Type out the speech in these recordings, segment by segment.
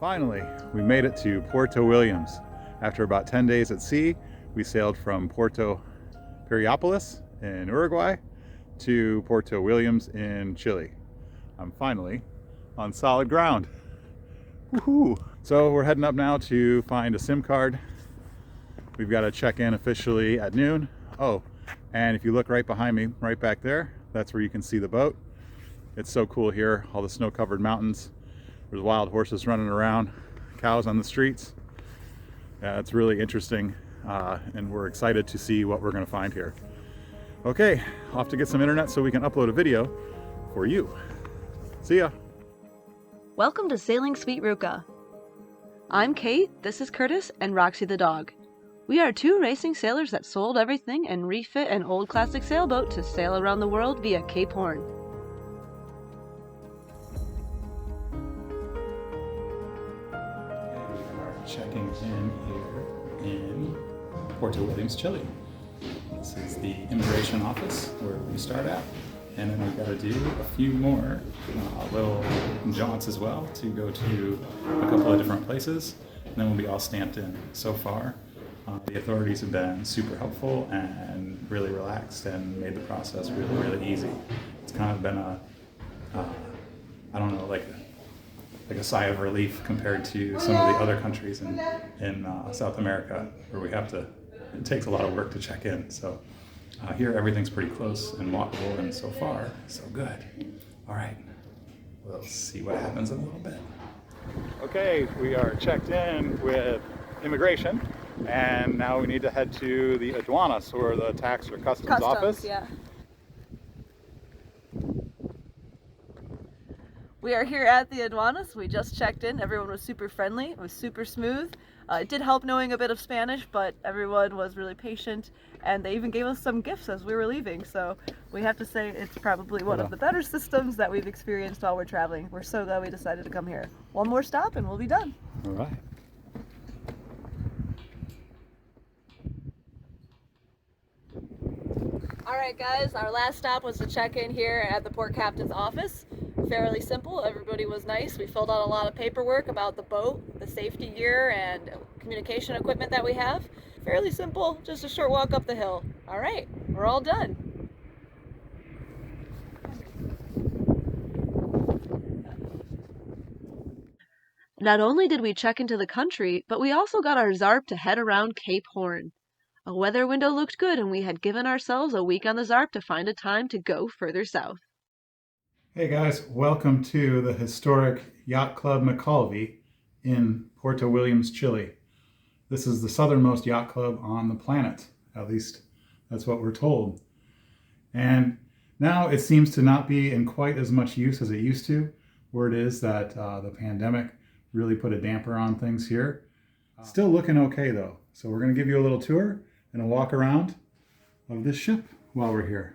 Finally, we made it to Puerto Williams. After about 10 days at sea, we sailed from Puerto Piriápolis in Uruguay to Puerto Williams in Chile. I'm finally on solid ground. Woohoo! So we're heading up now to find a SIM card. We've got to check in officially at noon. Oh, and if you look right behind me, right back there, that's where you can see the boat. It's so cool here, all the snow-covered mountains. There's wild horses running around, cows on the streets. Yeah, it's really interesting, and we're excited to see what we're going to find here. Okay, off to get some internet so we can upload a video for you. See ya! Welcome to Sailing Sweet Ruka. I'm Kate, this is Curtis, and Roxy the dog. We are two racing sailors that sold everything and refit an old classic sailboat to sail around the world via Cape Horn. Checking in here in Puerto Williams, Chile. This is the immigration office where we start at, and then we've got to do a few more little jaunts as well to go to a couple of different places, and then we'll be all stamped in. So far, the authorities have been super helpful and really relaxed and made the process really, really easy. It's kind of been like a sigh of relief compared to some of the other countries in South America where it takes a lot of work to check in. So here everything's pretty close and walkable, and so far, so good. All right, we'll see what happens in a little bit. Okay, we are checked in with immigration, and now we need to head to the aduanas, or the tax or customs office. Yeah. We are here at the aduanas. We just checked in. Everyone was super friendly. It was super smooth. It did help knowing a bit of Spanish, but everyone was really patient, and they even gave us some gifts as we were leaving. So we have to say it's probably one of the better systems that we've experienced while we're traveling. We're so glad we decided to come here. One more stop and we'll be done. All right. All right, guys, our last stop was to check in here at the port captain's office. Fairly simple. Everybody was nice. We filled out a lot of paperwork about the boat, the safety gear, and communication equipment that we have. Fairly simple, just a short walk up the hill. All right, we're all done. Not only did we check into the country, but we also got our ZARP to head around Cape Horn. A weather window looked good, and we had given ourselves a week on the ZARP to find a time to go further south. Hey guys, welcome to the historic Yacht Club McCulvey in Puerto Williams, Chile. This is the southernmost yacht club on the planet, at least that's what we're told. And now it seems to not be in quite as much use as it used to. Word is that the pandemic really put a damper on things here. Still looking okay though. So we're going to give you a little tour and a walk around of this ship while we're here.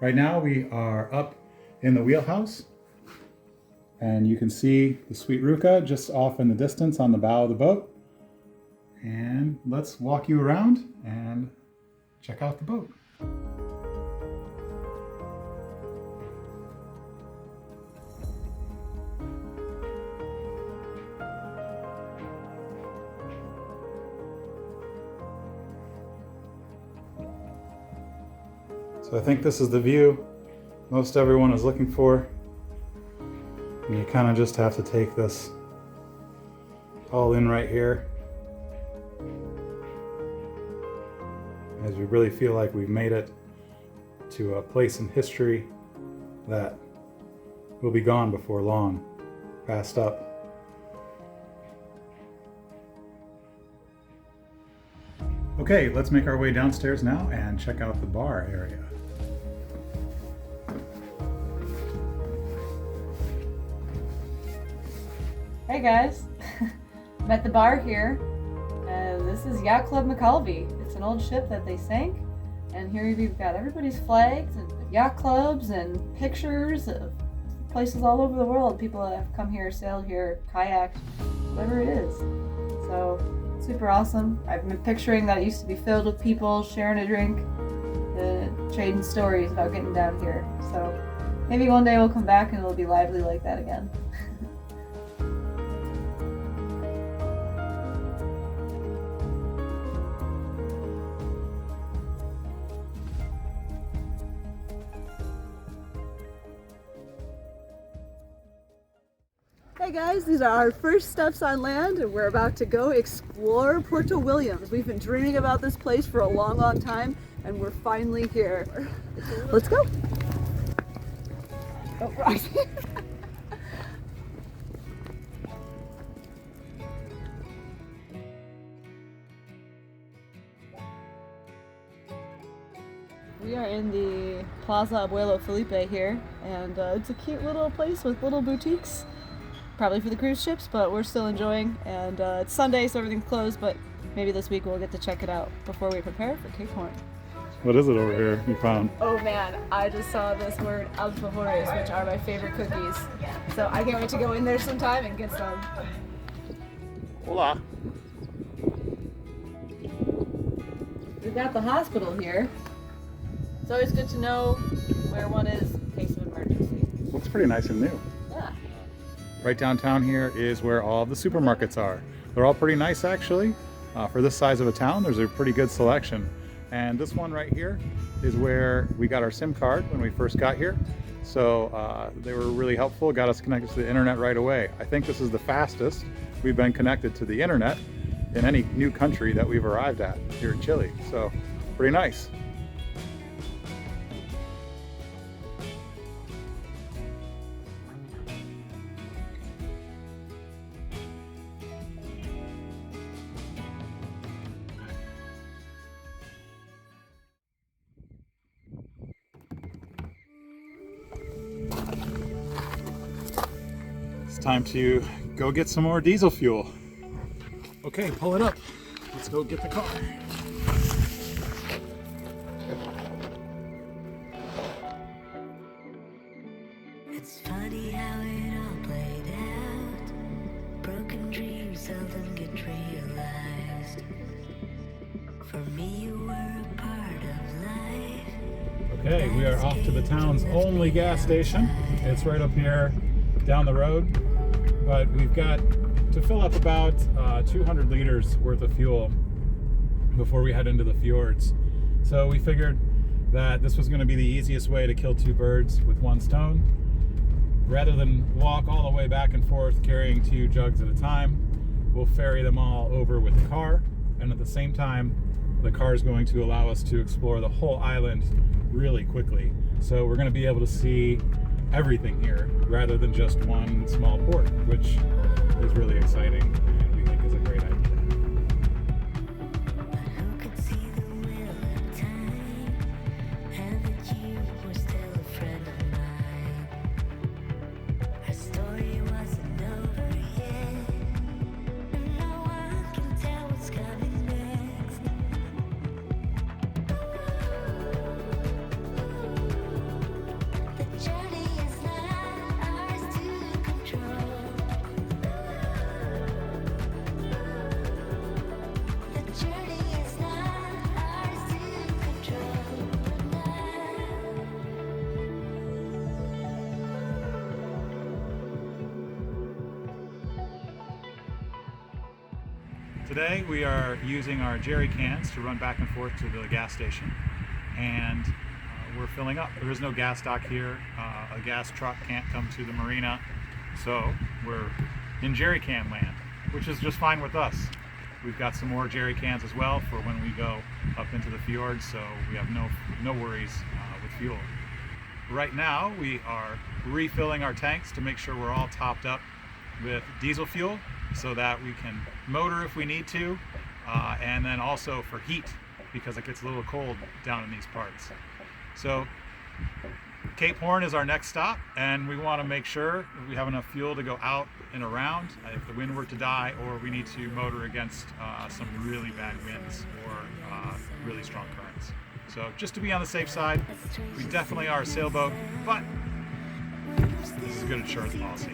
Right now we are up in the wheelhouse, and you can see the Sweet Ruka just off in the distance on the bow of the boat. And let's walk you around and check out the boat. So I think this is the view most everyone is looking for, and you kind of just have to take this all in right here, as we really feel like we've made it to a place in history that will be gone before long, passed up. Okay, let's make our way downstairs now and check out the bar area. Hey guys, I'm at the bar here. This is Yacht Club McCulvey. It's an old ship that they sank, and here we've got everybody's flags and yacht clubs and pictures of places all over the world. People that have come here, sailed here, kayaked, whatever it is. So super awesome. I've been picturing that it used to be filled with people sharing a drink, trading stories about getting down here. So maybe one day we'll come back and it'll be lively like that again. Hi guys, these are our first steps on land and we're about to go explore Puerto Williams. We've been dreaming about this place for a long time and we're finally here. Let's go. Oh, right. We are in the Plaza Abuelo Felipe here, and it's a cute little place with little boutiques, probably for the cruise ships, but we're still enjoying, and it's Sunday so everything's closed, but maybe this week we'll get to check it out before we prepare for Cape Horn. What is it over here you found? Oh man, I just saw this word alfajores, which are my favorite cookies, so I can't wait to go in there sometime and get some. Hola. We've got the hospital here. It's always good to know where one is in case of emergency. Looks pretty nice and new. Yeah. Right downtown here is where all the supermarkets are. They're all pretty nice actually. For this size of a town, there's a pretty good selection. And this one right here is where we got our SIM card when we first got here. So they were really helpful, got us connected to the internet right away. I think this is the fastest we've been connected to the internet in any new country that we've arrived at here in Chile. So pretty nice. It's time to go get some more diesel fuel. Okay, pull it up. Let's go get the car. It's funny how it all played out. Broken dreams seldom get realized. For me, you were a part of life. Okay, we are off to the town's only gas station. It's right up here down the road, but we've got to fill up about 200 liters worth of fuel before we head into the fjords. So we figured that this was going to be the easiest way to kill two birds with one stone. Rather than walk all the way back and forth carrying 2 jugs at a time, we'll ferry them all over with the car, and at the same time the car is going to allow us to explore the whole island really quickly. So we're going to be able to see everything here rather than just one small port, which is really exciting and we think is a great idea. But who could see the wheel of time? And that you were still a friend of mine. Our story wasn't over yet. And no one can tell what's coming next. The journey is not ours to control. The journey is not ours to control. Today we are using our jerry cans to run back and forth to the gas station, and we're filling up. There is no gas dock here. A gas truck can't come to the marina, so we're in jerry can land, which is just fine with us. We've got some more jerry cans as well for when we go up into the fjords, so we have no worries with fuel. Right now we are refilling our tanks to make sure we're all topped up with diesel fuel so that we can motor if we need to, and then also for heat because it gets a little cold down in these parts. So Cape Horn is our next stop, and we want to make sure we have enough fuel to go out and around if the wind were to die, or we need to motor against some really bad winds or really strong currents. So just to be on the safe side, we definitely are a sailboat, but this is a good insurance policy.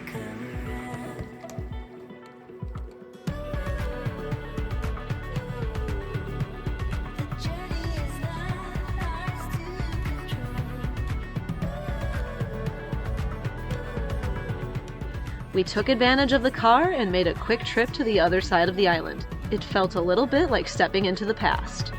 We took advantage of the car and made a quick trip to the other side of the island. It felt a little bit like stepping into the past.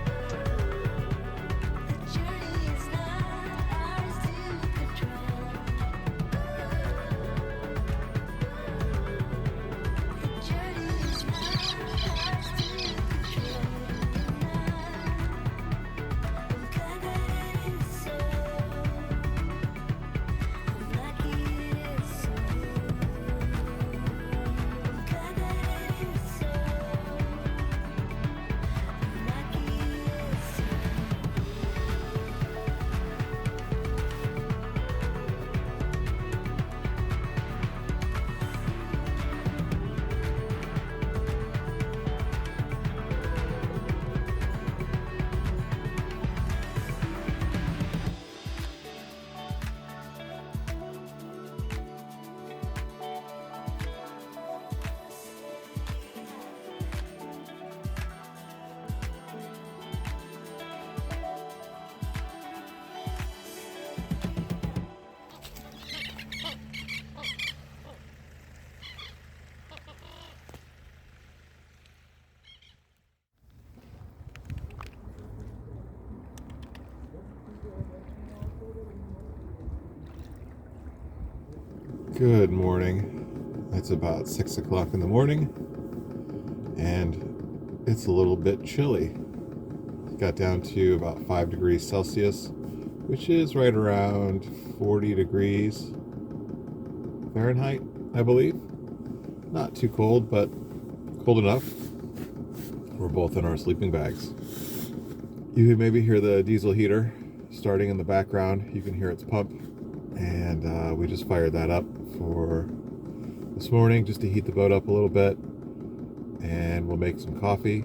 Good morning. It's about 6 o'clock in the morning, and it's a little bit chilly. It got down to about 5 degrees Celsius, which is right around 40 degrees Fahrenheit, I believe. Not too cold, but cold enough. We're both in our sleeping bags. You can maybe hear the diesel heater starting in the background. You can hear its pump. And we just fired that up for this morning just to heat the boat up a little bit. And we'll make some coffee.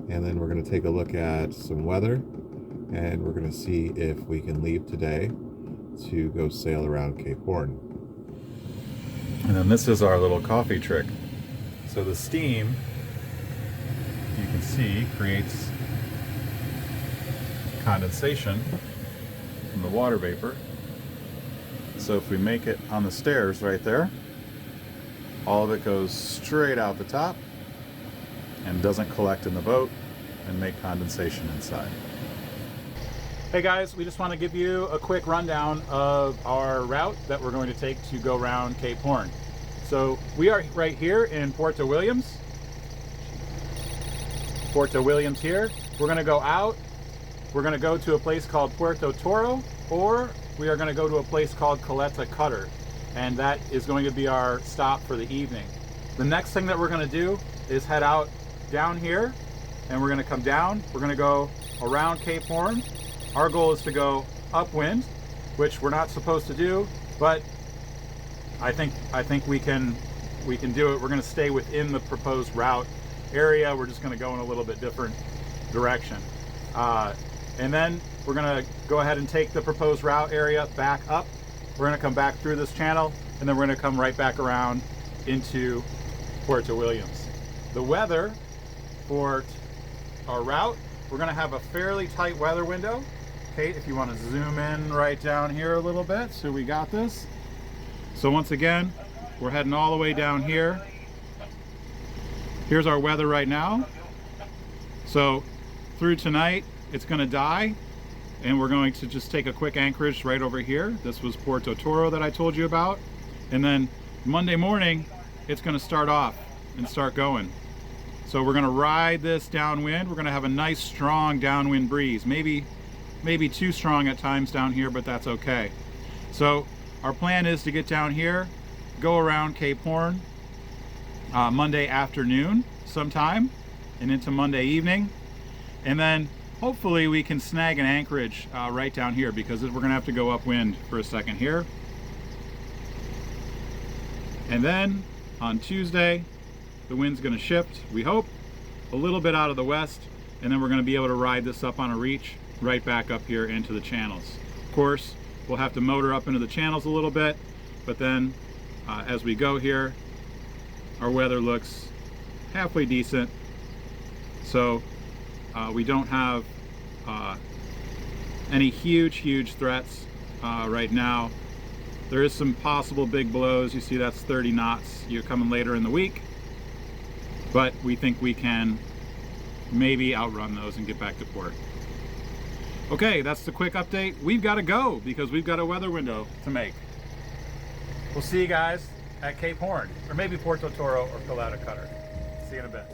And then we're going to take a look at some weather. And we're going to see if we can leave today to go sail around Cape Horn. And then this is our little coffee trick. So the steam, you can see, creates condensation from the water vapor. So if we make it on the stairs right there, all of it goes straight out the top and doesn't collect in the boat and make condensation inside. Hey guys, we just want to give you a quick rundown of our route that we're going to take to go around Cape Horn. So we are right here in Puerto Williams. Puerto Williams here. We're going to go out. We're going to go to a place called Puerto Toro, or we are going to go to a place called Caleta Cutter, and that is going to be our stop for the evening. The next thing that we're going to do is head out down here, and we're going to come down. We're going to go around Cape Horn. Our goal is to go upwind, which we're not supposed to do, but I think we can do it. We're going to stay within the proposed route area. We're just going to go in a little bit different direction. And then we're going to go ahead and take the proposed route area back up. We're going to come back through this channel, and then we're going to come right back around into Puerto Williams. The weather for our route, we're going to have a fairly tight weather window. Kate, if you want to zoom in right down here a little bit, so we got this. So once again, we're heading all the way down here. Here's our weather right now. So through tonight, it's going to die, and we're going to just take a quick anchorage right over here. This was Puerto Toro that I told you about. And then Monday morning, it's going to start off and start going. So we're going to ride this downwind. We're going to have a nice strong downwind breeze, maybe too strong at times down here, but that's okay. So our plan is to get down here, go around Cape Horn Monday afternoon sometime and into Monday evening, and then hopefully we can snag an anchorage right down here, because we're gonna have to go upwind for a second here. And then on Tuesday, the wind's gonna shift, we hope, a little bit out of the west, and then we're gonna be able to ride this up on a reach right back up here into the channels. Of course, we'll have to motor up into the channels a little bit, but then as we go here, our weather looks halfway decent. So we don't have any huge threats right now. There is some possible big blows. You see that's 30 knots. You're coming later in the week, but we think we can maybe outrun those and get back to port. Okay, that's the quick update. We've got to go because we've got a weather window to make. We'll see you guys at Cape Horn, or maybe Puerto Toro or Caleta Cutter. See you in a bit.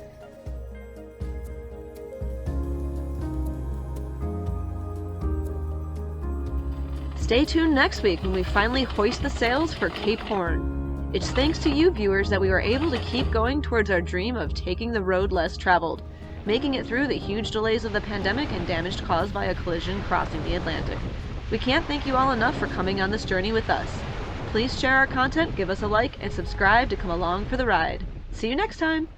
Stay tuned next week when we finally hoist the sails for Cape Horn. It's thanks to you viewers that we were able to keep going towards our dream of taking the road less traveled, making it through the huge delays of the pandemic and damage caused by a collision crossing the Atlantic. We can't thank you all enough for coming on this journey with us. Please share our content, give us a like, and subscribe to come along for the ride. See you next time!